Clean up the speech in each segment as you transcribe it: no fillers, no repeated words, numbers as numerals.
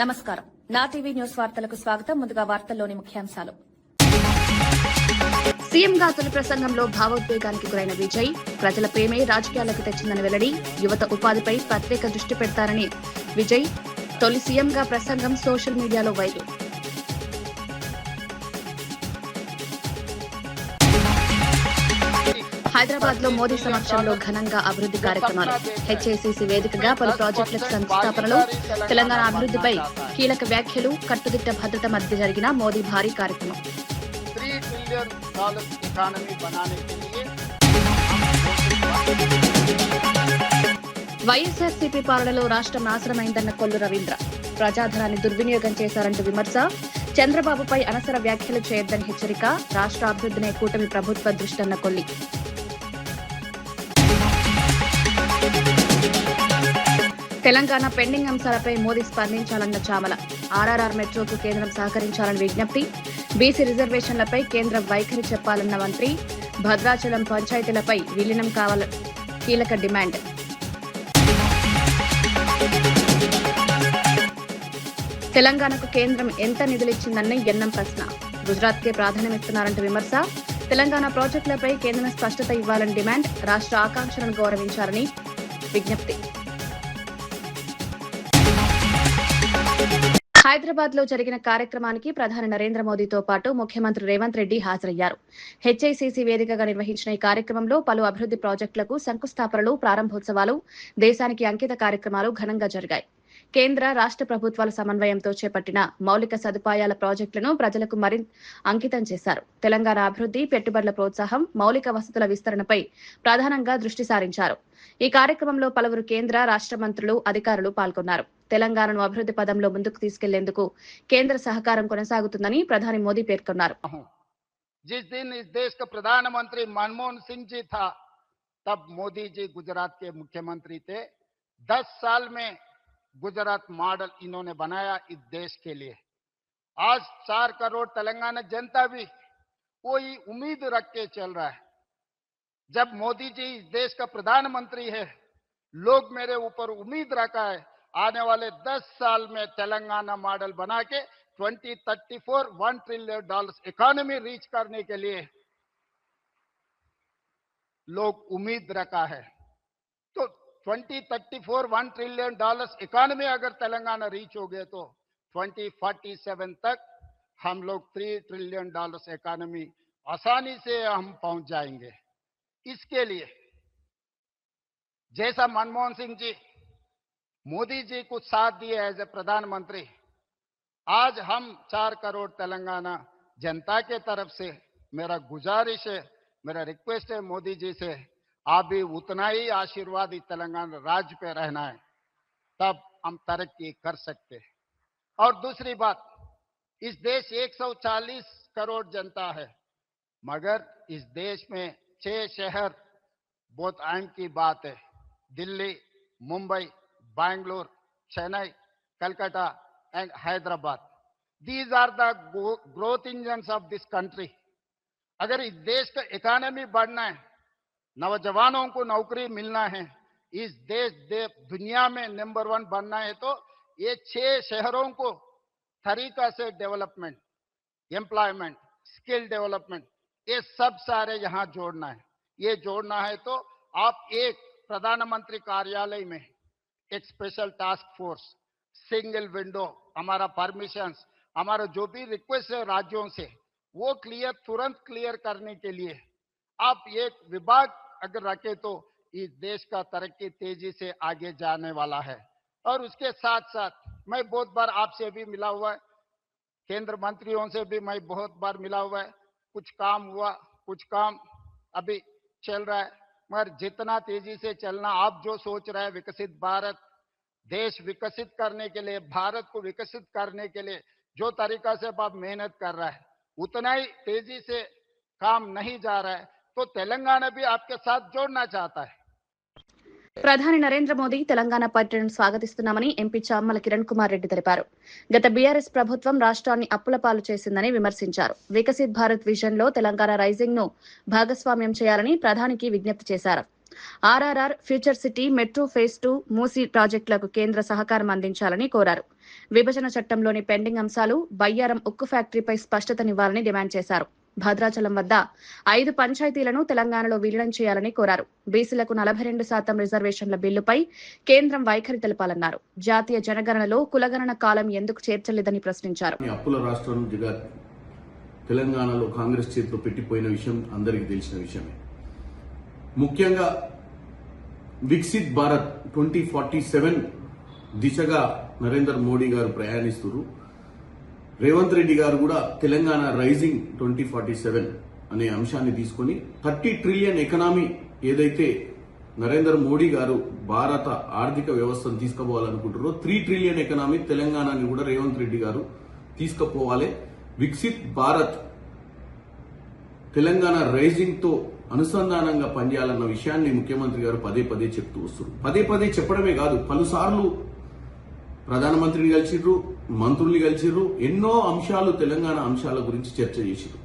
నమస్కారం. నా TV news వార్తలకు స్వాగతం. ముందుగా వార్తల్లోని ముఖ్యాంశాలు. సీఎంగా తొలి ప్రసంగంలో భావోద్వేగానికి గురైన విజయ్ ప్రజల ప్రేమే రాజకీయాలకు తెచ్చిందని వెల్లడి. యువత ఉపాధిపై ప్రత్యేక దృష్టి పెడతారని విజయ్ తొలి సీఎంగా ప్రసంగం సోషల్ మీడియాలో వైరల్. హైదరాబాద్ లో మోదీ సమక్షంలో ఘనంగా అభివృద్ది కార్యక్రమాలు. హెచ్ఐసిసి వేదికగా పలు ప్రాజెక్టులకు శంకుస్థాపనలు. తెలంగాణ అభివృద్దిపై కీలక వ్యాఖ్యలు. కట్టుదిట్ట భద్రత మధ్య జరిగిన మోదీ భారీ కార్యక్రమం. వైఎస్ఆర్సీపీ పాలనలో రాష్ట్రం నాశనమైందన్న కొల్లు రవీంద్ర. ప్రజాధనాన్ని దుర్వినియోగం చేశారంటూ విమర్శ. చంద్రబాబుపై అనవసర వ్యాఖ్యలు చేయొద్దని హెచ్చరిక. రాష్ట్ర అభివృద్దినే కూటమి ప్రభుత్వ దృష్టన్న కొల్లి. తెలంగాణ పెండింగ్ అంశాలపై మోదీ స్పందించాలన్న చామల. ఆర్ఆర్ఆర్ మెట్రోకు కేంద్రం సహకరించాలని విజ్ఞప్తి. బీసీ రిజర్వేషన్లపై కేంద్రం వైఖరి చెప్పాలన్న మంత్రి. భద్రాచలం పంచాయతీలపై విలీనం కావాలని కీలక డిమాండ్. తెలంగాణకు కేంద్రం ఎంత నిధులిచ్చిందని ఎన్నం ప్రశ్న. గుజరాత్కే ప్రాధాన్యమిస్తున్నారంటూ విమర్శ. తెలంగాణ ప్రాజెక్టులపై కేంద్రం స్పష్టత ఇవ్వాలని డిమాండ్. రాష్ట్ర ఆకాంక్షలను గౌరవించాలని విజ్ఞప్తి. హైదరాబాద్ లో జరిగిన కార్యక్రమానికి ప్రధాని నరేంద్ర మోదీతో పాటు ముఖ్యమంత్రి రేవంత్ రెడ్డి హాజరయ్యారు. హెచ్ఐసిసి వేదికగా నిర్వహించిన ఈ కార్యక్రమంలో పలు అభివృద్ది ప్రాజెక్టులకు శంకుస్థాపనలు, ప్రారంభోత్సవాలు, దేశానికి అంకిత కార్యక్రమాలు ఘనంగా జరిగాయి. కేంద్ర, రాష్ట్ర ప్రభుత్వాల సమన్వయంతో చేపట్టిన మౌలిక సదుపాయాల ప్రాజెక్టులను ప్రజలకు మరింత అంకితం చేశారు. తెలంగాణ అభివృద్ది, పెట్టుబడుల ప్రోత్సాహం, మౌలిక వసతుల విస్తరణపై ప్రధానంగా దృష్టి సారించారు. ఈ కార్యక్రమంలో పలువురు కేంద్ర, రాష్ట్ర మంత్రులు, అధికారులు పాల్గొన్నారు. తెలంగాణను అభివృద్ది పదంలో ముందుకు తీసుకెళ్లేందుకు కేంద్ర సహకారం కొనసాగుతుందని ప్రధాని మోదీ పేర్కొన్నారు. जिस दिन इस देश का प्रधानमंत्री मनमोहन सिंह जी था, तब मोदी जी गुजरात के मुख्यमंत्री थे. 10 साल में गुजरात मॉडल इन्होंने बनाया इस देश के लिए. आज 4 करोड़ तेलंगाना जनता भी कोई उम्मीद रख के चल रहा है. जब मोदी जी इस देश का प्रधानमंत्री है, लोग मेरे ऊपर उम्मीद रखा है आने वाले 10 साल में तेलंगाना मॉडल बना के 2034 $1 ट्रिलियन इकोनॉमी रीच करने के लिए लोग उम्मीद रखा है. तो 2034 $1 ट्रिलियन इकोनॉमी अगर तेलंगाना रीच हो गए तो 2047 तक हम लोग $3 ट्रिलियन इकोनॉमी आसानी से हम पहुंच जाएंगे. इसके लिए जैसा मनमोहन सिंह जी मोदी जी को साथ दिए एज ए प्रधानमंत्री, आज हम 4 करोड़ तेलंगाना जनता के तरफ से मेरा गुजारिश है, मेरा रिक्वेस्ट है मोदी जी से, आप भी उतना ही आशीर्वाद इस तेलंगाना राज्य पे रहना है, तब हम तरक्की कर सकते हैं. और दूसरी बात, इस देश 140 करोड़ जनता है, मगर इस देश में 6 शहर बहुत अहम की बात है. Delhi, Mumbai, Bangalore, Chennai, Calcutta and Hyderabad. These are the growth engines of this country. अगर इस देश का इकोनॉमी बढ़ना है, नौजवानों को नौकरी मिलना है, इस देश दुनिया में नंबर 1 बनना है, तो ये 6 शहरों को तरीका से डेवलपमेंट, एम्प्लॉयमेंट, स्किल डेवलपमेंट, ये सब सारे यहाँ जोड़ना है. ये जोड़ना है तो आप एक प्रधानमंत्री कार्यालय में एक special task force, single window, हमारा परमिशंस, हमारा जो भी रिक्वेस्ट है राज्यों से, वो तुरंत क्लियर करने के लिए आप एक विभाग अगर रखे तो इस देश का तरक्की तेजी से आगे जाने वाला है. और उसके साथ साथ मैं बहुत बार आपसे भी मिला हुआ है, केंद्र मंत्रियों से भी मैं बहुत बार मिला हुआ है. कुछ काम हुआ, कुछ काम अभी चल रहा है, मगर जितना तेजी से चलना, आप जो सोच रहे हैं विकसित भारत, देश विकसित करने के लिए, भारत को विकसित करने के लिए जो तरीका से आप मेहनत कर रहा है, उतना ही तेजी से काम नहीं जा रहा है. तो तेलंगाना भी आपके साथ जोड़ना चाहता है. ప్రధాని నరేంద్ర మోదీ తెలంగాణ పర్యటనను స్వాగతిస్తున్నామని ఎంపీ చామ్మల కిరణ్ కుమార్ రెడ్డి తెలిపారు. గత బీఆర్ఎస్ ప్రభుత్వం రాష్ట్రాన్ని అప్పుల పాలు చేసిందని విమర్శించారు. వికసిత్ భారత్ విజన్ లో తెలంగాణ రైజింగ్ ను భాగస్వామ్యం చేయాలని ప్రధానికి విజ్ఞప్తి చేశారు. RRR, future city, metro phase 2, Musi ప్రాజెక్టులకు కేంద్ర సహకారం అందించాలని కోరారు. విభజన చట్టంలోని పెండింగ్ అంశాలు, బయ్యారం ఉక్కు ఫ్యాక్టరీపై స్పష్టతనివ్వాలని డిమాండ్ చేశారు. భద్రాచలం వద్ద 5 పంచాయతీలను తెలంగాణలో విలీనం చేయాలని కోరారు. బీసీలకు 42% రిజర్వేషన్ల బిల్లుపై కేంద్రం వైఖరి తెలపాలన్నారు. జాతీయ జనగణనలో కులగణన కాలం ఎందుకు చేర్చలేదని ప్రశ్నించారు. అప్పుల రాష్ట్రంగా తెలంగాణలో కాంగ్రెస్ చేతిలో పెట్టిపోయిన విషయం అందరికీ తెలిసిన విషయమే. ముఖ్యంగా వికసిత్ భారత్ 2047 దిశగా నరేంద్ర మోడీ గారు ప్రయాణిస్తున్నారు. రేవంత్ రెడ్డి గారు కూడా తెలంగాణ రైజింగ్ 2047 అనే అంశాన్ని తీసుకొని 30 ట్రిలియన్ ఎకనామీ ఏదైతే నరేంద్ర మోడీ గారు భారత ఆర్థిక వ్యవస్థను తీసుకుపోవాలనుకుంటారో 3 ట్రిలియన్ ఎకనామీ తెలంగాణని కూడా రేవంత్ రెడ్డి గారు తీసుకుపోవాలి. వికసిత్ భారత్ తెలంగాణ రైజింగ్ తో అనుసంధానంగా పనిచేయాలన్న విషయాన్ని ముఖ్యమంత్రి గారు పదే పదే చెప్తూ వస్తారు. పదే పదే చెప్పడమే కాదు, పలుసార్లు ప్రధానమంత్రిని కలిసిర్రు, మంత్రుల్ని కలిసిర్రు, ఎన్నో అంశాలు తెలంగాణ అంశాల గురించి చర్చ చేసిర్రు.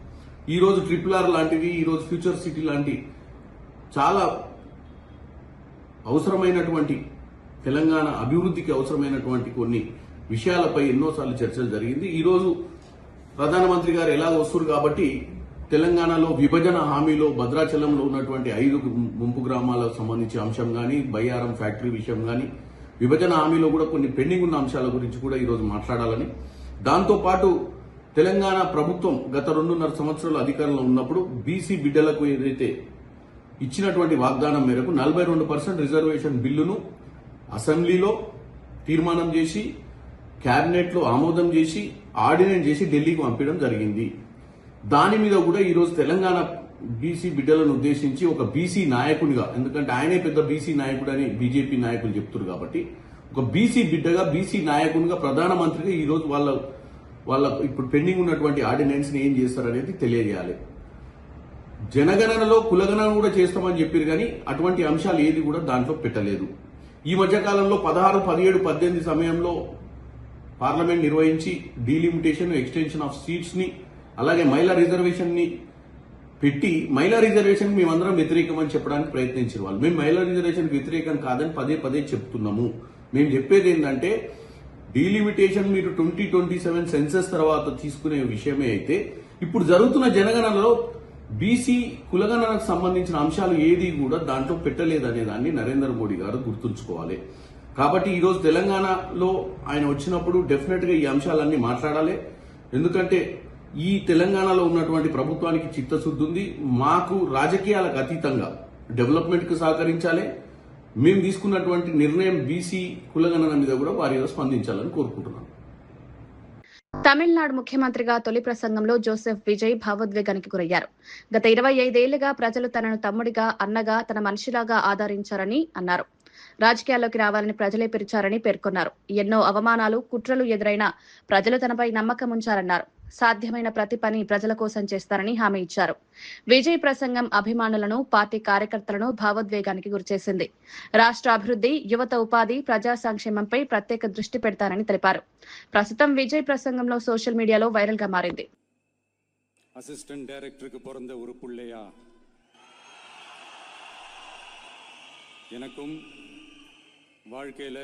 ఈ రోజు RRR లాంటివి, ఈ రోజు ఫ్యూచర్ సిటీ లాంటి చాలా అవసరమైనటువంటి తెలంగాణ అభివృద్ధికి అవసరమైనటువంటి కొన్ని విషయాలపై ఎన్నోసార్లు చర్చలు జరిగింది. ఈ రోజు ప్రధానమంత్రి గారు ఎలాగ వస్తారు కాబట్టి తెలంగాణలో విభజన హామీలో భద్రాచలంలో ఉన్నటువంటి 5 ముంపు గ్రామాలకు సంబంధించి అంశం కానీ, బయ్యారం ఫ్యాక్టరీ విషయం కానీ, విభజన హామీలో కూడా కొన్ని పెండింగ్ ఉన్న అంశాల గురించి కూడా ఈరోజు మాట్లాడాలని, దాంతోపాటు తెలంగాణ ప్రభుత్వం గత 2.5 సంవత్సరాలు అధికారంలో ఉన్నప్పుడు బీసీ బిడ్డలకు ఏదైతే ఇచ్చినటువంటి వాగ్దానం మేరకు 42% రిజర్వేషన్ బిల్లును అసెంబ్లీలో తీర్మానం చేసి, కేబినెట్ లో ఆమోదం చేసి, ఆర్డినెన్స్ చేసి ఢిల్లీకి పంపించడం జరిగింది. దాని మీద కూడా ఈరోజు తెలంగాణ బీసీ బిడ్డలను ఉద్దేశించి ఒక బీసీ నాయకుడిగా, ఎందుకంటే ఆయనే పెద్ద బీసీ నాయకుడు అని బీజేపీ నాయకులు చెప్తున్నారు కాబట్టి, ఒక బీసీ బిడ్డగా, బీసీ నాయకునిగా, ప్రధానమంత్రిగా ఈ రోజు వాళ్ళ ఇప్పుడు పెండింగ్ ఉన్నటువంటి ఆర్డినెన్స్ ని ఏం చేస్తారనేది తెలియజేయాలి. జనగణనలో కులగణన కూడా చేస్తామని చెప్పారు కానీ అటువంటి అంశాలు ఏది కూడా దాంట్లో పెట్టలేదు. ఈ మధ్య కాలంలో 16, 17, 18 సమయంలో పార్లమెంట్ నిర్వహించి డీలిమిటేషన్, ఎక్స్టెన్షన్ ఆఫ్ సీట్స్ ని, అలాగే మహిళా రిజర్వేషన్ ని పెట్టి, మహిళా రిజర్వేషన్ మేమందరం వ్యతిరేకమని చెప్పడానికి ప్రయత్నించారు వాళ్ళు. మేము మహిళా రిజర్వేషన్ వ్యతిరేకం కాదని పదే పదే చెప్తున్నాము. మేము చెప్పేది ఏంటంటే, డీలిమిటేషన్ మీరు 2027 సెన్సస్ తర్వాత తీసుకునే విషయమే అయితే, ఇప్పుడు జరుగుతున్న జనగణనలో బీసీ కులగణనకు సంబంధించిన అంశాలు ఏది కూడా దాంట్లో పెట్టలేదనే దాన్ని నరేంద్ర మోడీ గారు గుర్తుంచుకోవాలి. కాబట్టి ఈరోజు తెలంగాణలో ఆయన వచ్చినప్పుడు డెఫినెట్ గా ఈ అంశాలన్నీ మాట్లాడాలి. ఎందుకంటే ఈ తెలంగాణలో ఉన్నటువంటి ప్రభుత్వానికి చిత్తశుద్ధి ఉంది. మాకు రాజకీయాలకు అతీతంగా డెవలప్మెంట్ కు సహకరించాలి. మేము తీసుకున్నటువంటి నిర్ణయం బీసీ కులగణన మీద కూడా వారిగా స్పందించాలని కోరుకుంటున్నాను. తమిళనాడు ముఖ్యమంత్రిగా తొలి ప్రసంగంలో జోసెఫ్ విజయ్ భావోద్వేగానికి గురయ్యారు. గత 25 ఏళ్లుగా ప్రజలు తనను తమ్ముడిగా, అన్నగా, తన మనిషిలాగా ఆదరించారని అన్నారు. రాజకీయాల్లోకి రావాలని ప్రజలే పిలిచారని పేర్కొన్నారు. ఎన్నో అవమానాలు, కుట్రలు ఎదురైనా ప్రజలు తనపై నమ్మకం ఉంచారన్నారు. సాధ్యమైన ప్రతి పని ప్రజల కోసం చేస్తారని హామీ ఇచ్చారు. విజయ్ ప్రసంగం అభిమానులను, పార్టీ కార్యకర్తలను భావోద్వేగానికి గురిచేసింది. రాష్ట్ర అభివృద్ధి, యువత ఉపాధి, ప్రజా సంక్షేమంపై ప్రత్యేక దృష్టి పెడతారని తెలిపారు. ప్రస్తుతం విజయ్ ప్రసంగంలో సోషల్ మీడియాలో వైరల్ గా మారింది. అసిస్టెంట్ డైరెక్టருக்கு பிறந்த ஒரு பிள்ளையா எனக்கும் வாழ்க்கையில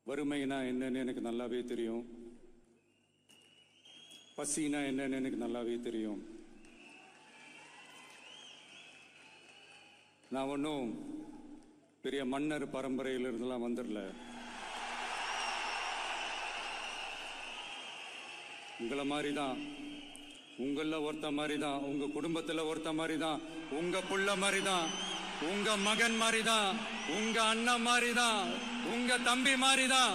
வறுமைனா என்னன்னு எனக்கு நல்லாவே தெரியும். பசினா என்னன்னு எனக்கு நல்லாவே தெரியும். நான் ஒன்றும் பெரிய மன்னர் பரம்பரையிலிருந்தெல்லாம் வந்துடல. உங்களை மாதிரி தான், உங்களில் ஒருத்த மாதிரி தான், உங்க குடும்பத்தில் ஒருத்த மாதிரி தான், உங்க புள்ள மாதிரி தான், உங்க மகன் மாதிரி தான், உங்க அண்ணன் மாதிரி தான், உங்க தம்பி மாதிரி தான்.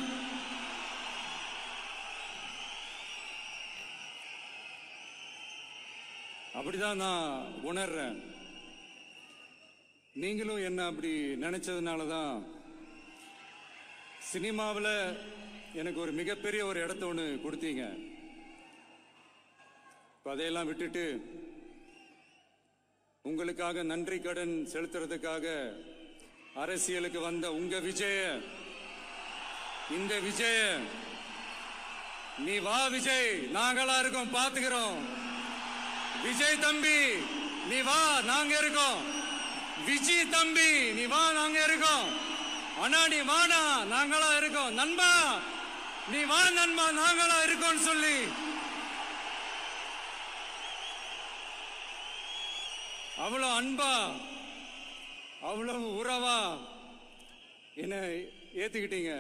அப்படிதான் நான் உணர்றேன். நீங்களும் என்ன அப்படி நினைச்சதுனால தான் சினிமாவில் எனக்கு ஒரு மிகப்பெரிய ஒரு இடத்த ஒன்று கொடுத்தீங்க. அதையெல்லாம் விட்டுட்டு உங்களுக்காக நன்றி கடன் செலுத்துறதுக்காக அரசியலுக்கு வந்த உங்க விஜய, இந்த விஜய, நீ வா விஜய், நாங்களா இருக்கோம், பாத்துக்கிறோம். விஜய் தம்பி நீ வா, நாங்க இருக்கோம். விஜய் தம்பி நீ வா, நாங்க இருக்கோம். அண்ணா நீ வாடா, நாங்களா இருக்கோம். நண்பா நீ வா நண்பா நாங்களா இருக்கோம்னு சொல்லி அவ்வளவு அன்பா அவ்வளவு உறவா என்ன ஏத்துக்கிட்டீங்க.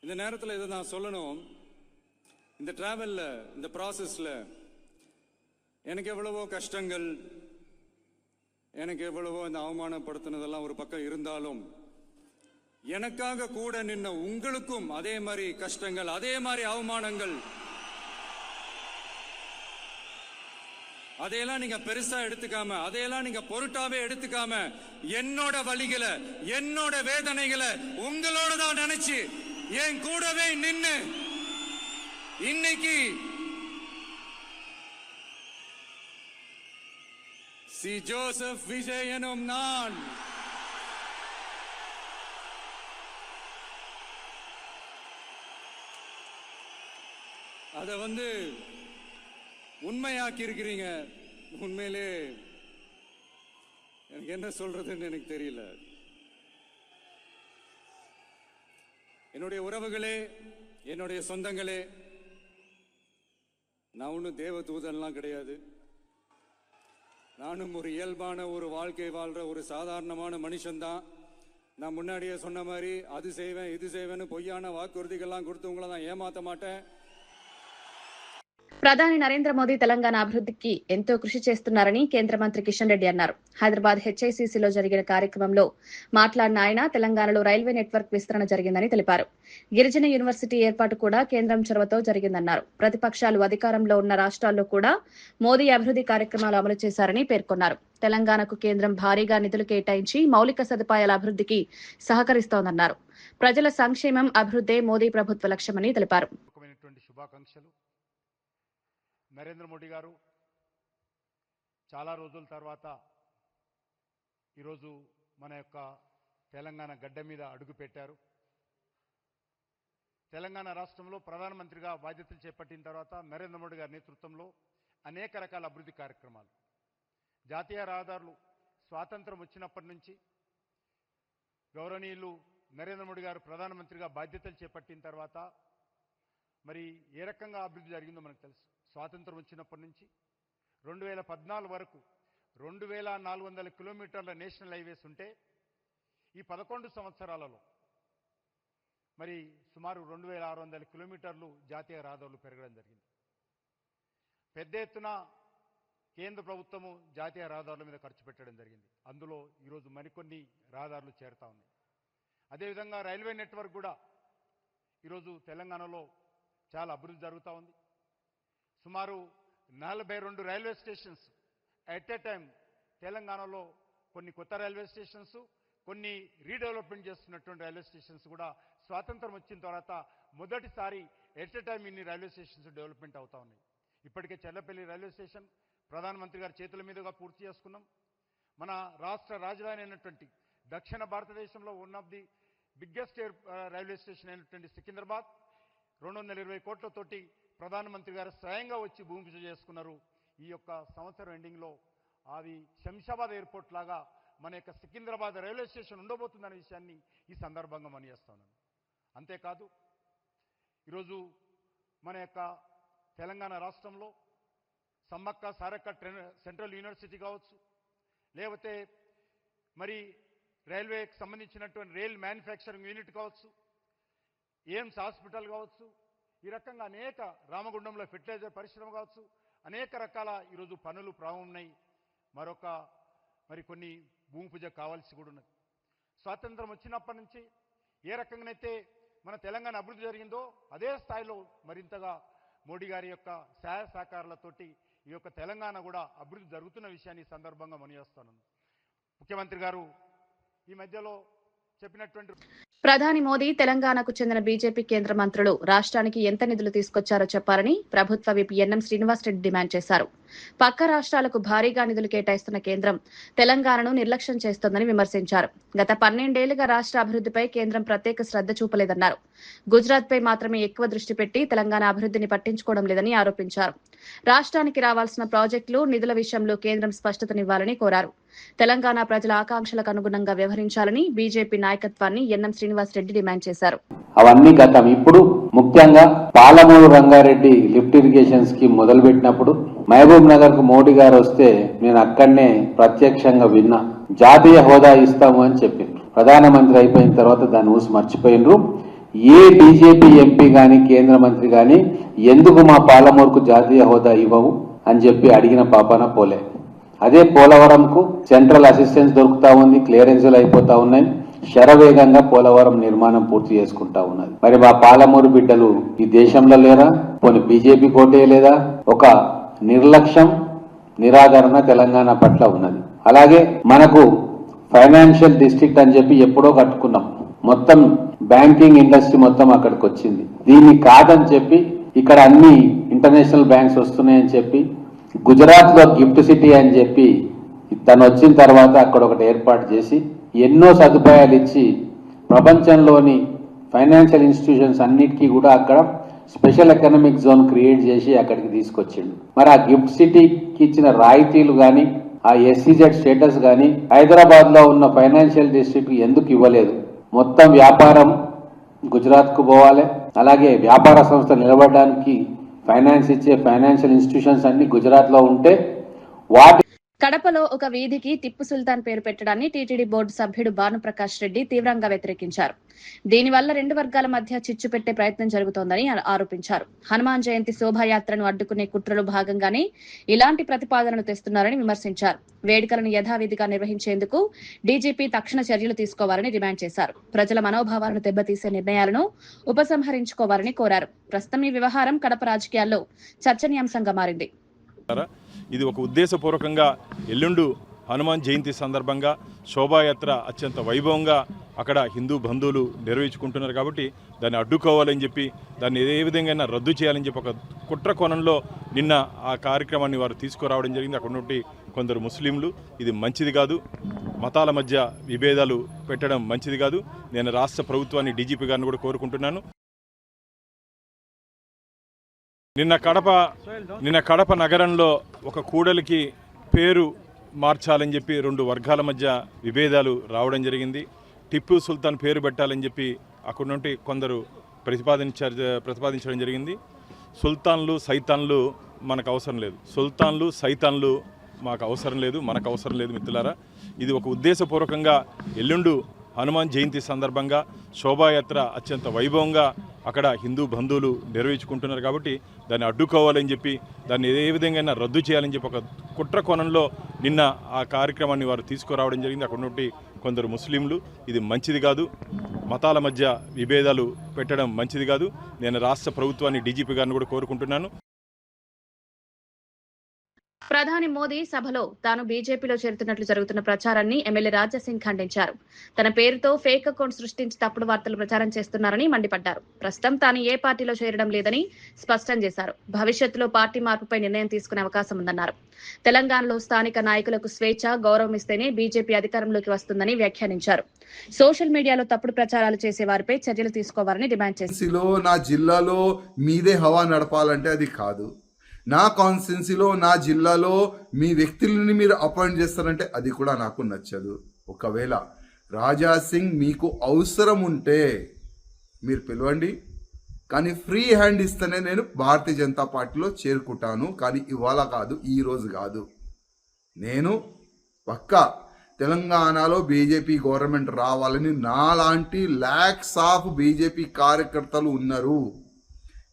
இந்த நேரத்தில் இதை நான் சொல்லணும். இந்த டிராவல்ல இந்த ப்ராசஸ்ல எனக்கு எவ்வளவோ கஷ்டங்கள், எனக்கு எவ்வளவோ இந்த அவமானப்படுத்தினதெல்லாம் ஒரு பக்கம் இருந்தாலும் எனக்காக கூட நின்ன உங்களுக்கும் அதே மாதிரி கஷ்டங்கள், அதே மாதிரி அவமானங்கள், அதையெல்லாம் நீங்க பெருசா எடுத்துக்காம, அதையெல்லாம் நீங்க பொருட்டாவே எடுத்துக்காம, என்னோட வலிகளை, என்னோட வேதனைகளை உங்களோட தான் நினைச்சு என் கூடவே நின்னு இன்னைக்கு சி ஜோசப் விஜய் எனும் நான் அதை உண்மையாக்கி இருக்கிறீங்க. உண்மையிலே எனக்கு என்ன சொல்றதுன்னு எனக்கு தெரியல. என்னுடைய உறவுகளே, என்னுடைய சொந்தங்களே, நான் ஒன்றும் தேவ தூதன்லாம் கிடையாது. நானும் ஒரு இயல்பான ஒரு வாழ்க்கை வாழ்ற ஒரு சாதாரணமான மனுஷன்தான். நான் முன்னாடியே சொன்ன மாதிரி அது செய்வேன் இது செய்வேன்னு பொய்யான வாக்குறுதிகள்லாம் கொடுத்து உங்களை நான் ஏமாற்ற மாட்டேன். ప్రధాని నరేంద్ర మోదీ తెలంగాణ అభివృద్ధికి ఎంతో కృషి చేస్తున్నారని కేంద్ర మంత్రి కిషన్ రెడ్డి అన్నారు. హైదరాబాద్ హెచ్ఐసిసిలో జరిగిన కార్యక్రమంలో మాట్లాడిన ఆయన తెలంగాణలో రైల్వే నెట్వర్క్ విస్తరణ జరిగిందని తెలిపారు. గిరిజన యూనివర్సిటీ ఏర్పాటు కూడా కేంద్రం చొరవతో జరిగిందన్నారు. ప్రతిపక్షాలు అధికారంలో ఉన్న రాష్ట్రాల్లో కూడా మోదీ అభివృద్ధి కార్యక్రమాలు అమలు చేశారని పేర్కొన్నారు. తెలంగాణకు కేంద్రం భారీగా నిధులు కేటాయించి మౌలిక సదుపాయాల అభివృద్ధికి సహకరిస్తోందన్నారు. ప్రజల సంక్షేమం, అభివృద్ధే మోదీ ప్రభుత్వ లక్ష్యమని తెలిపారు. నరేంద్ర మోడీ గారు చాలా రోజుల తర్వాత ఈరోజు మన యొక్క తెలంగాణ గడ్డ మీద అడుగు పెట్టారు. తెలంగాణ రాష్ట్రంలో ప్రధానమంత్రిగా బాధ్యతలు చేపట్టిన తర్వాత నరేంద్ర మోడీ గారి నేతృత్వంలో అనేక రకాల అభివృద్ధి కార్యక్రమాలు, జాతీయ రహదారులు స్వాతంత్రం వచ్చినప్పటి నుంచి గౌరవనీయులు నరేంద్ర మోడీ గారు ప్రధానమంత్రిగా బాధ్యతలు చేపట్టిన తర్వాత మరి ఏ రకంగా అభివృద్ధి జరిగిందో మనకు తెలుసు. స్వాతంత్రం వచ్చినప్పటి నుంచి 2014 వరకు 2400 కిలోమీటర్ల నేషనల్ హైవేస్ ఉంటే ఈ 11 సంవత్సరాలలో మరి సుమారు 2600 కిలోమీటర్లు జాతీయ రహదారులు పెరగడం జరిగింది. పెద్ద ఎత్తున కేంద్ర ప్రభుత్వము జాతీయ రహదారుల మీద ఖర్చు పెట్టడం జరిగింది. అందులో ఈరోజు మరికొన్ని రహదారులు చేరుతా ఉన్నాయి. అదేవిధంగా రైల్వే నెట్వర్క్ కూడా ఈరోజు తెలంగాణలో చాలా అభివృద్ధి జరుగుతూ ఉంది. సుమారు 42 railway stations at a time తెలంగాణలో, కొన్ని కొత్త రైల్వే స్టేషన్స్, కొన్ని రీడెవలప్మెంట్ చేస్తున్నటువంటి రైల్వే స్టేషన్స్ కూడా స్వాతంత్రం వచ్చిన తర్వాత మొదటిసారి ఎట్ ఏ టైం ఇన్ని రైల్వే స్టేషన్స్ డెవలప్మెంట్ అవుతా ఉన్నాయి. ఇప్పటికే చెల్లపల్లి రైల్వే స్టేషన్ ప్రధానమంత్రి గారి చేతుల మీదుగా పూర్తి చేసుకున్నాం. మన రాష్ట్ర రాజధాని అయినటువంటి దక్షిణ భారతదేశంలో one of the biggest railway station అయినటువంటి సికింద్రాబాద్ 220 కోట్లతోటి ప్రధానమంత్రి గారు స్వయంగా వచ్చి భూమి పూజ చేసుకున్నారు. ఈ యొక్క సంవత్సరం ఎండింగ్లో అది శంషాబాద్ ఎయిర్పోర్ట్ లాగా మన యొక్క సికింద్రాబాద్ రైల్వే స్టేషన్ ఉండబోతుందనే విషయాన్ని ఈ సందర్భంగా మనయేస్తున్నాను. అంతేకాదు ఈరోజు మన యొక్క తెలంగాణ రాష్ట్రంలో సమ్మక్క సారక్క సెంట్రల్ యూనివర్సిటీ కావచ్చు, లేకపోతే మరి రైల్వేకి సంబంధించినటువంటి రైల్ మ్యానుఫ్యాక్చరింగ్ యూనిట్ కావచ్చు, ఎయిమ్స్ హాస్పిటల్ కావచ్చు, ఈ రకంగా అనేక రామగుండంలో ఫెర్టిలైజర్ పరిశ్రమ కావచ్చు, అనేక రకాల ఈరోజు పనులు ప్రారంభమై మరి కొన్ని భూమి పూజ కావాల్సి కూడా ఉన్నది. స్వాతంత్రం వచ్చినప్పటి నుంచి ఏ రకంగానైతే మన తెలంగాణ అభివృద్ధి జరిగిందో అదే స్థాయిలో మరింతగా మోడీ గారి యొక్క సహాయ సహకారాలతోటి ఈ యొక్క తెలంగాణ కూడా అభివృద్ధి జరుగుతున్న విషయాన్ని సందర్భంగా మనయేస్తున్నాను. ముఖ్యమంత్రి గారు ఈ మధ్యలో చెప్పినటువంటి ప్రధాని మోదీ తెలంగాణకు చెందిన బీజేపీ కేంద్ర మంత్రులు రాష్ట్రానికి ఎంత నిధులు తీసుకొచ్చారో చెప్పాలని ప్రభుత్వ విప్ ఎన్ఎం శ్రీనివాసరెడ్డి డిమాండ్ చేశారు. పక్క రాష్ట్రాలకు భారీగా నిధులు కేటాయిస్తున్న కేంద్రం తెలంగాణను నిర్లక్ష్యం చేస్తోందని విమర్శించారు. గత 12 ఏళ్లుగా రాష్ట్ర అభివృద్ధిపై కేంద్రం ప్రత్యేక శ్రద్ధ చూపలేదన్నారు. గుజరాత్పై మాత్రమే ఎక్కువ దృష్టి పెట్టి తెలంగాణ అభివృద్ధిని పట్టించుకోవడం లేదని ఆరోపించారు. రాష్ట్రానికి రావాల్సిన ప్రాజెక్టులు, నిధుల విషయంలో కేంద్రం స్పష్టతనివ్వాలని కోరారు. తెలంగాణ ప్రజల ఆకాంక్షలకు అనుగుణంగా వ్యవహరించాలని బీజేపీ నాయకత్వాన్ని ఎన్ఎం శ్రీనివాస్ రెడ్డి డిమాండ్ చేశారు. అవన్నీ గతం. ఇప్పుడు ముఖ్యంగా Palamuru Rangareddy lift irrigation scheme మొదలుపెట్టినప్పుడు మహబూబ్ నగర్ కు మోడీ గారు వస్తే నేను అక్కడనే ప్రత్యక్షంగా విన్నా. జాతీయ హోదా ఇస్తాము అని చెప్పిండ్రు. ప్రధానమంత్రి అయిపోయిన తర్వాత దాన్ని ఊసి మర్చిపోయినరు. ఏ బీజేపీ ఎంపీ గాని కేంద్ర మంత్రి గాని ఎందుకు మా పాలమూరుకు జాతీయ హోదా ఇవ్వవు అని చెప్పి అడిగిన పాపాన పోలే. అదే పోలవరంకు సెంట్రల్ అసిస్టెన్స్ దొరుకుతా ఉంది, క్లియరెన్సులు అయిపోతా ఉన్నాయి, శరవేగంగా పోలవరం నిర్మాణం పూర్తి చేసుకుంటా ఉన్నది. మరి మా పాలమూరు బిడ్డలు ఈ దేశంలో లేరా? పోనీ బీజేపీ కోటే లేదా? ఒక నిర్లక్ష్యం, నిరాదరణ తెలంగాణ పట్ల ఉన్నది. అలాగే మనకు ఫైనాన్షియల్ డిస్ట్రిక్ట్ అని చెప్పి ఎప్పుడో కట్టుకున్నాం. మొత్తం బ్యాంకింగ్ ఇండస్ట్రీ మొత్తం అక్కడికి వచ్చింది. దీన్ని కాదని చెప్పి ఇక్కడ అన్ని ఇంటర్నేషనల్ బ్యాంక్స్ వస్తున్నాయని చెప్పి గుజరాత్ లో గిఫ్ట్ సిటీ అని చెప్పి తను వచ్చిన తర్వాత అక్కడ ఒకటి ఏర్పాటు చేసి ఎన్నో సదుపాయాలు ఇచ్చి ప్రపంచంలోని ఫైనాన్షియల్ ఇన్స్టిట్యూషన్స్ అన్నిటికీ కూడా అక్కడ స్పెషల్ ఎకనామిక్ జోన్ క్రియేట్ చేసి అక్కడికి తీసుకొచ్చిండు. మరి ఆ గిఫ్ట్ సిటీకి ఇచ్చిన రాయితీలు కానీ ఆ ఎస్సీజెడ్ స్టేటస్ కానీ హైదరాబాద్ లో ఉన్న ఫైనాన్షియల్ డిస్ట్రిక్ట్ ఎందుకు ఇవ్వలేదు? మొత్తం వ్యాపారం గుజరాత్ కు పోవాలి. అలాగే వ్యాపార సంస్థ నిలబడడానికి ఫైనాన్స్ ఇచ్చే ఫైనాన్షియల్ ఇన్స్టిట్యూషన్స్ అన్ని గుజరాత్ లో ఉంటే వాటి కడపలో ఒక వీధికి టిప్పు సుల్తాన్ పేరు పెట్టడాన్ని టీటీడీ బోర్డు సభ్యుడు భానుప్రకాష్ రెడ్డి తీవ్రంగా వ్యతిరేకించారు. దీనివల్ల రెండు వర్గాల మధ్య చిచ్చు పెట్టే ప్రయత్నం జరుగుతోందని ఆరోపించారు. హనుమాన్ జయంతి శోభాయాత్రను అడ్డుకునే కుట్రలో భాగంగానే ఇలాంటి ప్రతిపాదనలు తెస్తున్నారని విమర్శించారు. వేడుకలను యథావిధిగా నిర్వహించేందుకు డీజీపీ తక్షణ చర్యలు తీసుకోవాలని డిమాండ్ చేశారు. ప్రజల మనోభావాలను దెబ్బతీసే నిర్ణయాలను ఉపసంహరించుకోవాలని కోరారు. ప్రస్తుతం ఈ వ్యవహారం కడప రాజకీయాల్లో చర్చనీయాంశంగా మారింది. ఇది ఒక ఉద్దేశపూర్వకంగా ఎల్లుండు హనుమాన్ జయంతి సందర్భంగా శోభాయాత్ర అత్యంత వైభవంగా అక్కడ హిందూ బంధువులు నిర్వహించుకుంటున్నారు కాబట్టి దాన్ని అడ్డుకోవాలని చెప్పి దాన్ని ఏ విధంగా రద్దు చేయాలని చెప్పి ఒక కుట్ర కోణంలో నిన్న ఆ కార్యక్రమాన్ని వారు తీసుకురావడం జరిగింది. అక్కడ నుండి కొందరు ముస్లింలు ఇది మంచిది కాదు, మతాల మధ్య విభేదాలు పెట్టడం మంచిది కాదు. నేను రాష్ట్ర ప్రభుత్వాన్ని డీజీపీ గారిని కూడా కోరుకుంటున్నాను. నిన్న కడప నగరంలో ఒక కూడలికి పేరు మార్చాలని చెప్పి రెండు వర్గాల మధ్య విభేదాలు రావడం జరిగింది. టిప్పు సుల్తాన్ పేరు పెట్టాలని చెప్పి అక్కడ నుండి కొందరు ప్రతిపాదించడం జరిగింది. సుల్తాన్లు సైతాన్లు మనకు అవసరం లేదు, సుల్తాన్లు సైతాన్లు మాకు అవసరం లేదు, మనకు అవసరం లేదు మిత్రులారా. ఇది ఒక ఉద్దేశపూర్వకంగా ఎల్లుండు హనుమాన్ జయంతి సందర్భంగా శోభాయాత్ర అత్యంత వైభవంగా అక్కడ హిందూ బంధువులు నిర్వహించుకుంటున్నారు కాబట్టి దాన్ని అడ్డుకోవాలని చెప్పి దాన్ని ఏ విధంగా రద్దు చేయాలని చెప్పి ఒక కుట్ర కోణంలో నిన్న ఆ కార్యక్రమాన్ని వారు తీసుకురావడం జరిగింది. అక్కడ నుండి కొందరు ముస్లింలు ఇది మంచిది కాదు, మతాల మధ్య విభేదాలు పెట్టడం మంచిది కాదు. నేను రాష్ట్ర ప్రభుత్వాన్ని డీజీపీ గారిని కూడా కోరుకుంటున్నాను. ప్రధాని మోదీ సభలో తాను బీజేపీలో చేరుతున్నట్లు జరుగుతున్న ప్రచారాన్ని ఎమ్మెల్యే రాజాసింగ్ ఖండించారు. తన పేరుతో ఫేక్ అకౌంట్ సృష్టించి తప్పుడు వార్తలు ప్రచారం చేస్తున్నారని మండిపడ్డారు. ప్రస్తుతం తాను ఏ పార్టీలో చేరడం లేదని స్పష్టం చేశారు. భవిష్యత్తులో పార్టీ మార్పుపై నిర్ణయం తీసుకునే అవకాశం ఉందన్నారు. తెలంగాణలో స్థానిక నాయకులకు స్వేచ్ఛ, గౌరవం ఇస్తేనే బీజేపీ అధికారంలోకి వస్తుందని వ్యాఖ్యానించారు. సోషల్ మీడియాలో తప్పుడు ప్రచారాలు చేసే వారిపై చర్యలు తీసుకోవాలని డిమాండ్ చేశారు. నా జిల్లాలో మీదే హవా నడపాలంటే అది కాదు. నా కాన్స్టిట్యున్సీలో నా జిల్లాలో మీ వ్యక్తులని మీరు అపాయింట్ చేస్తారంటే అది కూడా నాకు నచ్చదు. ఒకవేళ రాజా సింగ్ మీకు అవసరం ఉంటే మీరు పిలవండి, కానీ ఫ్రీ హ్యాండ్ ఇస్తేనే నేను భారతీయ జనతా పార్టీలో చేరుకుంటాను. కానీ ఇవాళ కాదు, ఈరోజు కాదు. నేను పక్కా తెలంగాణలో బీజేపీ గవర్నమెంట్ రావాలని నాలాంటి ల్యాక్స్ ఆఫ్ బీజేపీ కార్యకర్తలు ఉన్నారు.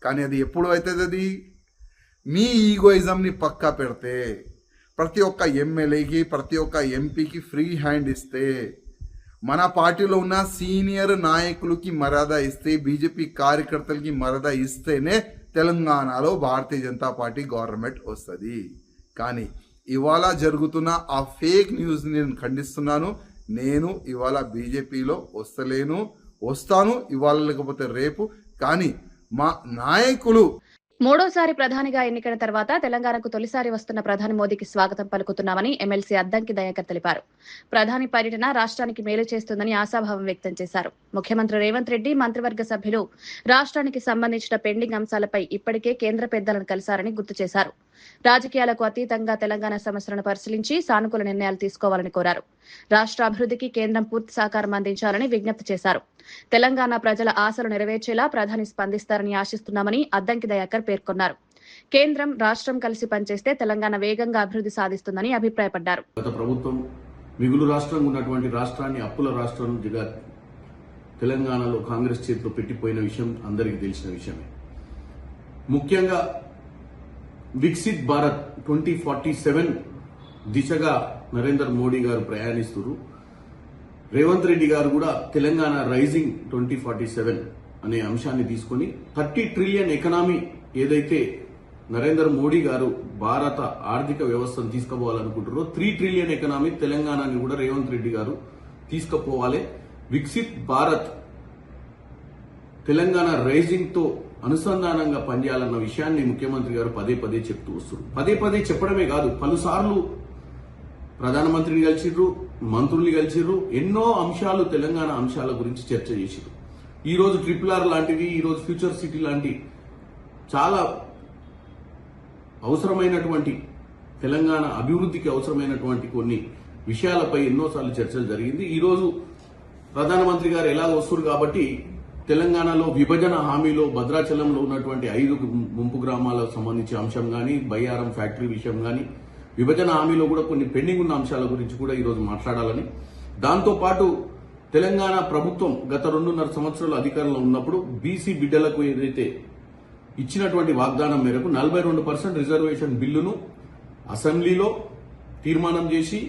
కానీ అది ఎప్పుడు అవుతుంది? అది మీ ఈగోయిజంని పక్కా పెడితే, ప్రతి ఒక్క ఎమ్మెల్యేకి ప్రతి ఒక్క ఎంపీకి ఫ్రీ హ్యాండ్ ఇస్తే, మన పార్టీలో ఉన్న సీనియర్ నాయకులకి మర్యాద ఇస్తే, బీజేపీ కార్యకర్తలకి మర్యాద ఇస్తేనే తెలంగాణలో భారతీయ జనతా పార్టీ గవర్నమెంట్ వస్తుంది. కానీ ఇవాళ జరుగుతున్న ఆ ఫేక్ న్యూస్ నేను ఖండిస్తున్నాను. నేను ఇవాళ బీజేపీలో వస్తాను, ఇవాళ లేకపోతే రేపు. కానీ మా నాయకులు మూడోసారి ప్రధానిగా ఎన్నికైన తర్వాత తెలంగాణకు తొలిసారి వస్తున్న ప్రధాని మోదీకి స్వాగతం పలుకుతున్నామని ఎమ్మెల్సీ అద్దంకి దయాకర్ తెలిపారు. ప్రధాని పర్యటన రాష్ట్రానికి మేలు చేస్తుందని ఆశాభావం వ్యక్తం చేశారు. ముఖ్యమంత్రి రేవంత్ రెడ్డి, మంత్రివర్గ సభ్యులు రాష్ట్రానికి సంబంధించిన పెండింగ్ అంశాలపై ఇప్పటికే కేంద్ర పెద్దలను కలిశారని గుర్తు చేశారు. రాజకీయాలకు అతీతంగా తెలంగాణ సమస్యలను పరిశీలించి సానుకూల నిర్ణయాలు తీసుకోవాలని కోరారు. రాష్ట్ర అభివృద్ధికి కేంద్రం పూర్తి సహకారం అందించాలని విజ్ఞప్తి చేశారు. తెలంగాణ ప్రజల ఆశలు నెరవేర్చేలా ప్రధాని స్పందిస్తారని ఆశిస్తున్నామని అద్దంకి దయాకర్ పేర్కొన్నారు. కేంద్రం, రాష్ట్రం కలిసి పనిచేస్తే తెలంగాణ వేగంగా అభివృద్ధి సాధిస్తుందని అభిప్రాయపడ్డారు. గత ప్రభుత్వం మిగులు రాష్ట్రంగా ఉన్నటువంటి రాష్ట్రాన్ని అప్పుల రాష్ట్రంగా తెలంగాణలో కాంగ్రెస్ చేతిలో పెట్టిపోయిన విషయం అందరికీ తెలిసిన విషయమే. ముఖ్యంగా వికసిత్ భారత్ 2047 దిశగా నరేంద్ర మోడీ గారు ప్రయాణిస్తున్నారు. రేవంత్ రెడ్డి గారు కూడా తెలంగాణ రైజింగ్ 2047 అనే అంశాన్ని తీసుకొని 30 ట్రిలియన్ ఎకనామీ ఏదైతే నరేంద్ర మోడీ గారు భారత ఆర్థిక వ్యవస్థను తీసుకుపోవాలనుకుంటారో 3 ట్రిలియన్ ఎకనామీ తెలంగాణని కూడా రేవంత్ రెడ్డి గారు తీసుకుపోవాలి. వికసిత్ భారత్ తెలంగాణ రైజింగ్ తో అనుసంధానంగా పనిచేయాలన్న విషయాన్ని ముఖ్యమంత్రి గారు పదే పదే చెప్తూ వస్తున్నారు. పదే పదే చెప్పడమే కాదు, పలుసార్లు ప్రధానమంత్రిని కలిసిర్రు, మంత్రుల్ని కలిసిర్రు, ఎన్నో అంశాలు తెలంగాణ అంశాల గురించి చర్చ చేసిర్రు. ఈ రోజు RRR లాంటివి, ఈ రోజు ఫ్యూచర్ సిటీ లాంటి చాలా అవసరమైనటువంటి తెలంగాణ అభివృద్ధికి అవసరమైనటువంటి కొన్ని విషయాలపై ఎన్నోసార్లు చర్చలు జరిగింది. ఈ రోజు ప్రధానమంత్రి గారు ఎలా వస్తున్నారు కాబట్టి తెలంగాణలో విభజన హామీలో భద్రాచలంలో ఉన్నటువంటి 5 ముంపు గ్రామాలకు సంబంధించి అంశం గాని, బయ్యారం ఫ్యాక్టరీ విషయం గాని, విభజన హామీలో కూడా కొన్ని పెండింగ్ ఉన్న అంశాల గురించి కూడా ఈ రోజు మాట్లాడాలని, దాంతో పాటు తెలంగాణ ప్రభుత్వం గత 2.5 సంవత్సరాలు అధికారంలో ఉన్నప్పుడు బీసీ బిడ్డలకు ఏదైతే ఇచ్చినటువంటి వాగ్దానం మేరకు 42% రిజర్వేషన్ బిల్లును అసెంబ్లీలో తీర్మానం చేసి,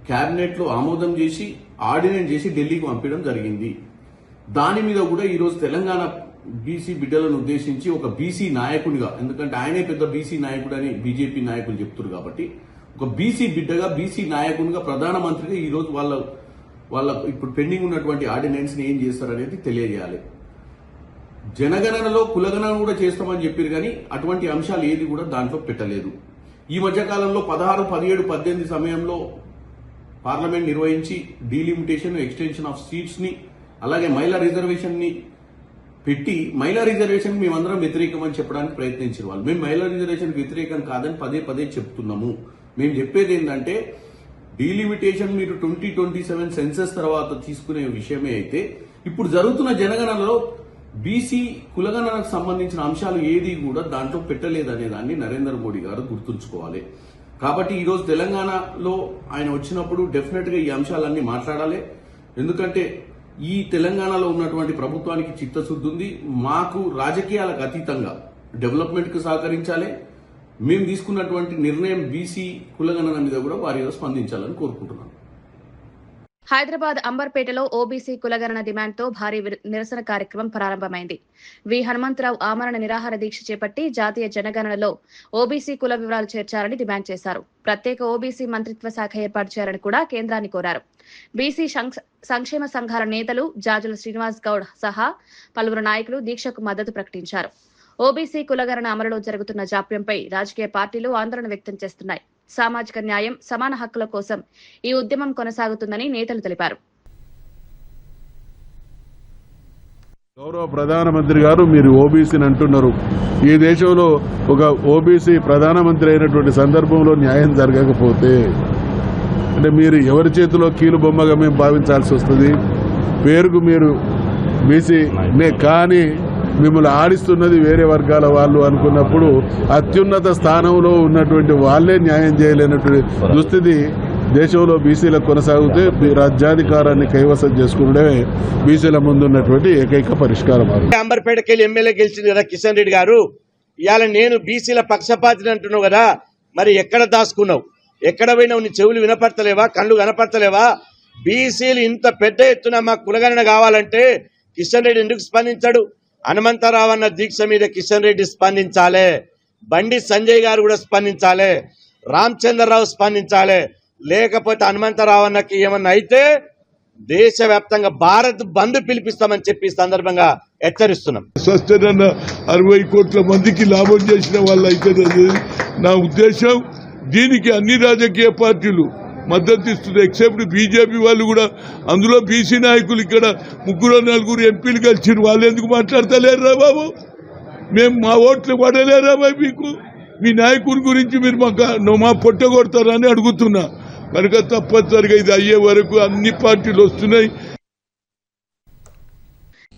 కేబినెట్ లో ఆమోదం చేసి, ఆర్డినెన్స్ చేసి ఢిల్లీకి పంపించడం జరిగింది. దాని మీద కూడా ఈ రోజు తెలంగాణ బీసీ బిడ్డలను ఉద్దేశించి ఒక బీసీ నాయకుడిగా, ఎందుకంటే ఆయనే పెద్ద బీసీ నాయకుడు అని బీజేపీ నాయకులు చెప్తున్నారు కాబట్టి, ఒక బీసీ బిడ్డగా, బీసీ నాయకునిగా, ప్రధానమంత్రిగా ఈ రోజు వాళ్ళ ఇప్పుడు పెండింగ్ ఉన్నటువంటి ఆర్డినెన్స్ ని ఏం చేస్తారనేది తెలియజేయాలి. జనగణనలో కులగణన కూడా చేస్తామని చెప్పారు కానీ అటువంటి అంశాలు ఏది కూడా దాంట్లో పెట్టలేదు. ఈ మధ్య కాలంలో 16, 17, 18 సమయంలో పార్లమెంట్ నిర్వహించి డీలిమిటేషన్, ఎక్స్టెన్షన్ ఆఫ్ సీట్స్ ని, అలాగే మహిళా రిజర్వేషన్ ని పెట్టి, మహిళా రిజర్వేషన్ మేమందరం వ్యతిరేకమని చెప్పడానికి ప్రయత్నించారు వాళ్ళు. మేము మహిళా రిజర్వేషన్ వ్యతిరేకం కాదని పదే పదే చెప్తున్నాము. మేము చెప్పేది ఏంటంటే, డీలిమిటేషన్ మీరు 2027 సెన్సస్ తర్వాత తీసుకునే విషయమే అయితే, ఇప్పుడు జరుగుతున్న జనగణనలో బీసీ కులగణనకు సంబంధించిన అంశాలు ఏది కూడా దాంట్లో పెట్టలేదనే దాన్ని నరేంద్ర మోడీ గారు గుర్తుంచుకోవాలి. కాబట్టి ఈ రోజు తెలంగాణలో ఆయన వచ్చినప్పుడు డెఫినెట్ గా ఈ అంశాలన్నీ మాట్లాడాలి. ఎందుకంటే ఈ తెలంగాణలో ఉన్నటువంటి ప్రభుత్వానికి చిత్తశుద్ధి ఉంది. మాకు రాజకీయాలకు అతీతంగా డెవలప్మెంట్ కు సహకరించాలి. మేము తీసుకున్నటువంటి నిర్ణయం బీసీ కులగణన మీద కూడా వారిలో స్పందించాలని కోరుకుంటున్నాను. హైదరాబాద్ అంబర్పేటలో ఓబీసీ కులగణన డిమాండ్తో భారీ నిరసన కార్యక్రమం ప్రారంభమైంది. వి హనుమంతరావు ఆమరణ నిరాహార దీక్ష చేపట్టి జాతీయ జనగణనలో ఓబీసీ కుల వివరాలు చేర్చాలని డిమాండ్ చేశారు. ప్రత్యేక ఓబీసీ మంత్రిత్వ శాఖ ఏర్పాటు చేయాలని కూడా కేంద్రాన్ని కోరారు. బీసీ సంక్షేమ సంఘాల నేతలు జాజుల శ్రీనివాస్ గౌడ్ సహా పలువురు నాయకులు దీక్షకు మద్దతు ప్రకటించారు. ఓబీసీ కులగణన అమలులో జరుగుతున్న జాప్యంపై రాజకీయ పార్టీలు ఆందోళన వ్యక్తం చేస్తున్నాయి. సామాజిక న్యాయం, సమాన హక్కుల కోసం ఈ ఉద్యమం కొనసాగుతుందని నేతలు తెలిపారు. గౌరవ ప్రధానమంత్రి గారు మీరు ఓబీసీని అంటున్నారు. ఈ దేశంలో ఒక ఓబీసీ ప్రధానమంత్రి అయినటువంటి సందర్భంలో న్యాయం జరగకపోతే అంటే మీరు ఎవరి చేతిలో కీలు బొమ్మగా మేము భావించాల్సి వస్తుంది. పేరుకు మీరు బీసీనే కానీ మిమ్మల్ని ఆడిస్తున్నది వేరే వర్గాల వాళ్ళు అనుకున్నప్పుడు అత్యున్నత స్థానంలో ఉన్నటువంటి వాళ్లే న్యాయం చేయలేనటువంటి దుస్థితి దేశంలో బీసీలకు కొనసాగితే రాజ్యాధికారాన్ని కైవసం చేసుకునే బీసీల ముందున్నటువంటి ఏకైక పరిష్కారం. అంబర్పేటకి వెళ్ళి ఎమ్మెల్యే గెలిచింది కదా కిషన్ రెడ్డి గారు, ఇవాళ నేను బీసీల పక్షపాతిని అంటున్నావు కదా, మరి ఎక్కడ దాచుకున్నావు? ఎక్కడ పోయినావు? నీ చెవులు వినపడతలేవా? కళ్ళు కనపడతలేవా? బీసీలు ఇంత పెద్ద ఎత్తున మా కులగణన కావాలంటే కిషన్ రెడ్డి ఎందుకు స్పందించాడు? హనుమంతరావు అన్న దీక్ష మీద కిషన్ రెడ్డి స్పందించాలి, బండి సంజయ్ గారు కూడా స్పందించాలి, రామచంద్రరావు స్పందించాలి. లేకపోతే హనుమంతరావు అన్నకి ఏమన్నా అయితే దేశవ్యాప్తంగా భారత్ బంద్ పిలిపిస్తామని చెప్పి సందర్భంగా హెచ్చరిస్తున్నాం. స్వస్థన 60 కోట్ల మందికి లాభం చేసిన వాళ్ళు అయితే నా ఉద్దేశం. దీనికి అన్ని రాజకీయ పార్టీలు మద్దతు ఇస్తుంది, ఎక్సెప్ట్ బీజేపీ వాళ్ళు కూడా. అందులో బీసీ నాయకులు ఇక్కడ 3-4 ఎంపీలు కలిసి వాళ్ళు ఎందుకు మాట్లాడతలేరురా బాబు? మేము మా ఓట్లు పడలేరా బాబు? మీకు మీ నాయకుడి గురించి మీరు మా పొట్ట కొడతారని అడుగుతున్నా. కనుక తప్పనిసరిగా ఇది అయ్యే వరకు అన్ని పార్టీలు వస్తున్నాయి.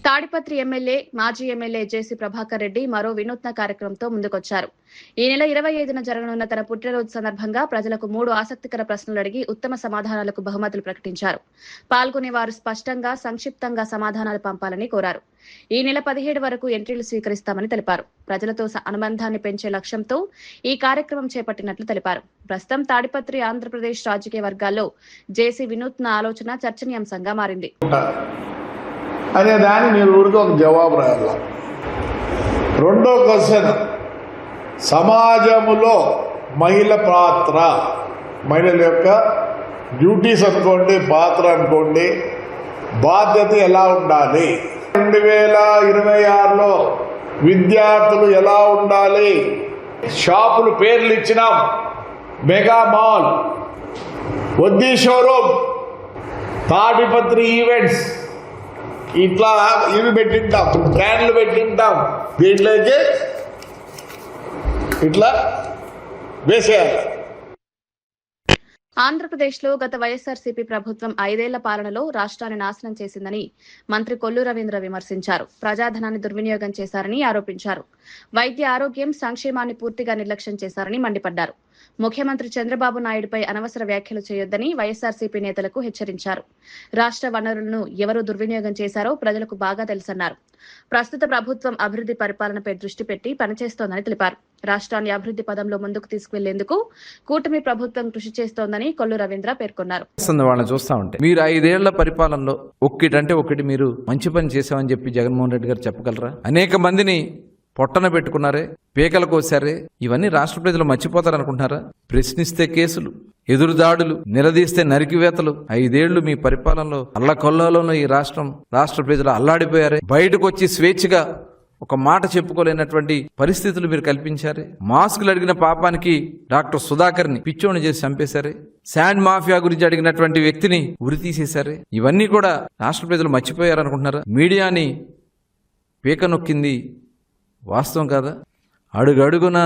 తాడిపత్రి ఎమ్మెల్యే మాజీ ఎమ్మెల్యే జేసీ ప్రభాకర్ రెడ్డి మరో వినూత్న కార్యక్రమంతో ముందుకొచ్చారు. ఈ నెల 25న జరగనున్న తన పుట్టినరోజు సందర్భంగా ప్రజలకు 3 ఆసక్తికర ప్రశ్నలు అడిగి ఉత్తమ సమాధానాలకు బహుమతులు ప్రకటించారు. పాల్గొనే వారు స్పష్టంగా, సంక్షిప్తంగా సమాధానాలు పంపాలని కోరారు. ఈ నెల 17 వరకు ఎంట్రీలు స్వీకరిస్తామని తెలిపారు. ప్రజలతో అనుబంధాన్ని పెంచే లక్ష్యంతో ఈ కార్యక్రమం చేపట్టినట్లు తెలిపారు. ప్రస్తుతం తాడిపత్రి ఆంధ్రప్రదేశ్ రాజకీయ వర్గాల్లో జేసీ వినూత్న ఆలోచన చర్చనీయాంశంగా మారింది. అనే దాన్ని మీరు ఊరికి ఒక జవాబు రాయాల. రెండో క్వశ్చన్, సమాజంలో మహిళ పాత్ర, మహిళల యొక్క డ్యూటీస్ అనుకోండి, పాత్ర అనుకోండి, బాధ్యత ఎలా ఉండాలి, 2026లో విద్యార్థులు ఎలా ఉండాలి, షాపులు పేర్లు ఇచ్చినాం, మెగా మాల్, వద్దీ షోరూమ్, తాడిపత్రి ఈవెంట్స్, ఇట్లా ఇవి పెట్టింటాం, క్యాన్లు పెట్టింటాం. దీంట్లోకి ఇట్లా వేసేయాలి. ఆంధ్రప్రదేశ్లో గత వైఎస్ఆర్సీపీ ప్రభుత్వం 5 ఏళ్ల పాలనలో రాష్ట్రాన్ని నాశనం చేసిందని మంత్రి కొల్లు రవీంద్ర విమర్శించారు. ప్రజాధనాన్ని దుర్వినియోగం చేశారని ఆరోపించారు. వైద్య, ఆరోగ్యం, సంక్షేమాన్ని పూర్తిగా నిర్లక్ష్యం చేశారని మండిపడ్డారు. ముఖ్యమంత్రి చంద్రబాబు నాయుడుపై అనవసర వ్యాఖ్యలు చేయొద్దని వైఎస్ఆర్సీపీ నేతలకు హెచ్చరించారు. రాష్ట్ర వనరులను ఎవరు దుర్వినియోగం చేశారో ప్రజలకు బాగా తెలుసన్నారు. ప్రస్తుత ప్రభుత్వం అభివృద్ధి పరిపాలనపై దృష్టి పెట్టి పనిచేస్తోందని తెలిపారు. రాష్ట్రాన్ని అభివృద్ధి పదంలో ముందుకు తీసుకువెళ్లేందుకు కూటమి ప్రభుత్వం కృషి చేస్తోందని కొల్లు రవీంద్ర పేర్కొన్నారు. వాళ్ళని చూస్తా ఉంటే మీరు 5 ఏళ్ల పరిపాలనలో ఒక్కటంటే ఒకటి మీరు మంచి పని చేశామని చెప్పి జగన్మోహన్ రెడ్డి గారు చెప్పగలరా? అనేక మందిని పొట్టన పెట్టుకున్నారే, పీకలు కోసారే. ఇవన్నీ రాష్ట్ర ప్రజలు మర్చిపోతారనుకుంటున్నారా? ప్రశ్నిస్తే కేసులు, ఎదురుదాడులు, నిలదీస్తే నరికివేతలు. 5 ఏళ్లు మీ పరిపాలనలో అల్లకొల్లాలోనూ ఈ రాష్ట్ర ప్రజలు అల్లాడిపోయారే. బయటకు వచ్చి స్వేచ్ఛగా ఒక మాట చెప్పుకోలేనటువంటి పరిస్థితులు మీరు కల్పించారే. మాస్కులు అడిగిన పాపానికి డాక్టర్ సుధాకర్ని పిచ్చోని చేసి చంపేశారే. శాండ్ మాఫియా గురించి అడిగినటువంటి వ్యక్తిని ఉరి తీసేశారే. ఇవన్నీ కూడా రాష్ట్ర ప్రజలు మర్చిపోయారనుకుంటున్నారా? మీడియాని పీక నొక్కింది వాస్తవం కాదా? అడుగడుగున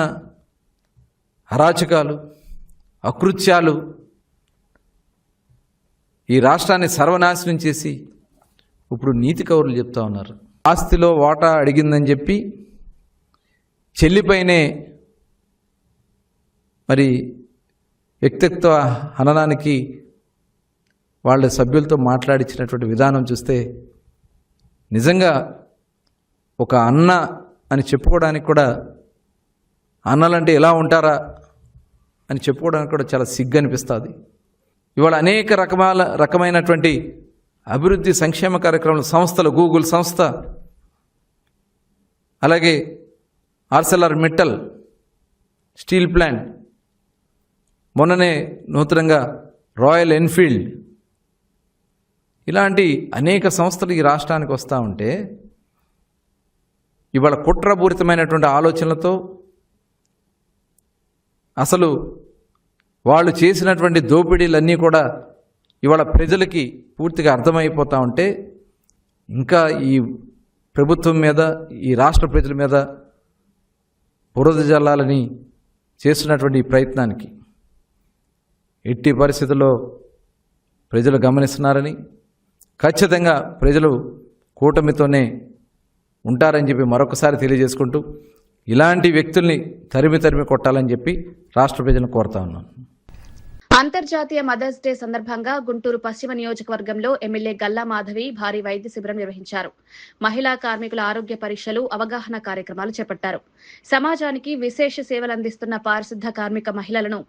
అరాచకాలు, అకృత్యాలు ఈ రాష్ట్రాన్ని సర్వనాశనం చేసి ఇప్పుడు నీతి కౌరులు చెప్తా ఉన్నారు. ఆస్తిలో వాటా అడిగిందని చెప్పి చెల్లిపైనే మరి వ్యక్తిత్వ హననానికి వాళ్ళ సభ్యులతో మాట్లాడించినటువంటి విధానం చూస్తే నిజంగా ఒక అన్న అని చెప్పుకోవడానికి కూడా, అన్నలంటే ఎలా ఉంటారా అని చెప్పుకోవడానికి కూడా చాలా సిగ్గు అనిపిస్తుంది. ఇవాళ అనేక రకమైనటువంటి అభివృద్ధి సంక్షేమ కార్యక్రమాలు సంస్థలు, గూగుల్ సంస్థ, అలాగే ఆర్సెలర్ మిట్టల్ స్టీల్ ప్లాంట్, మొన్ననే నూతనంగా రాయల్ ఎన్ఫీల్డ్, ఇలాంటి అనేక సంస్థలు ఈ రాష్ట్రానికి వస్తూ ఉంటే ఇవాళ కుట్రపూరితమైనటువంటి ఆలోచనలతో అసలు వాళ్ళు చేసినటువంటి దోపిడీలన్నీ కూడా ఇవాళ ప్రజలకి పూర్తిగా అర్థమైపోతూ ఉంటే ఇంకా ఈ ప్రభుత్వం మీద, ఈ రాష్ట్ర ప్రజల మీద బురద జల్లాలని చేస్తున్నటువంటి ఈ ప్రయత్నానికి ఎట్టి పరిస్థితుల్లో ప్రజలు గమనిస్తున్నారని, ఖచ్చితంగా ప్రజలు కూటమితోనే ఉంటారని చెప్పి మరొకసారి తెలియజేసుకుంటూ ఇలాంటి వ్యక్తుల్ని తరిమి కొట్టాలని చెప్పి రాష్ట్ర ప్రజలను కోరుతా ఉన్నాను. అంతర్జాతీయ మదర్స్ డే సందర్భంగా గుంటూరు పశ్చిమ నియోజకవర్గంలో ఎమ్మెల్యే గల్లా మాధవి భారీ వైద్య శిబిరం నిర్వహించారు. మహిళా కార్మికుల ఆరోగ్య పరీక్షలు, అవగాహన కార్యక్రమాలు చేపట్టారు. సమాజానికి విశేష సేవలందిస్తున్న పారిశుద్ధ కార్మిక మహిళలను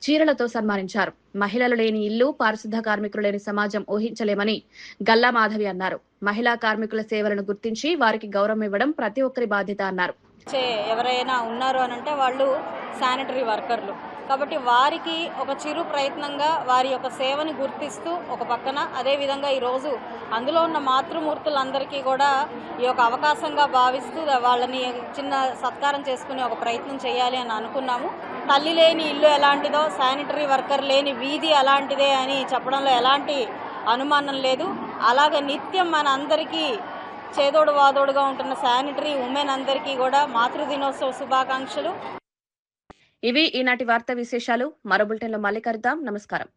చీరలతో సన్మానించారు. మహిళలు లేని ఇల్లు, పారిశుద్ధ కార్మికులు లేని సమాజం ఊహించలేమని గల్లా మాధవి అన్నారు. మహిళా కార్మికుల సేవలను గుర్తించి వారికి గౌరవం ఇవ్వడం ప్రతి ఒక్కరి బాధ్యత అన్నారు. ఎవరైనా ఉన్నారు అని అంటే వాళ్ళు శానిటరీ వర్కర్లు, కాబట్టి వారికి ఒక చిరు ప్రయత్నంగా వారి యొక్క సేవని గుర్తిస్తూ ఒక పక్కన, అదేవిధంగా ఈరోజు అందులో ఉన్న మాతృమూర్తులందరికీ కూడా ఈ యొక్క అవకాశంగా భావిస్తూ వాళ్ళని చిన్న సత్కారం చేసుకునే ఒక ప్రయత్నం చేయాలి అని అనుకున్నాము. తల్లి లేని ఇల్లు ఎలాంటిదో, శానిటరీ వర్కర్ లేని వీధి అలాంటిదే అని చెప్పడంలో ఎలాంటి అనుమానం లేదు. అలాగే నిత్యం మన అందరికీ చేదోడు వాదోడుగా ఉంటున్న శానిటరీ ఉమెన్ అందరికీ కూడా మాతృదినోత్సవ శుభాకాంక్షలు. ఇవి ఈనాటి వార్తా విశేషాలు. మరో బులెటిన్లో మళ్ళీ కలుద్దాం. నమస్కారం.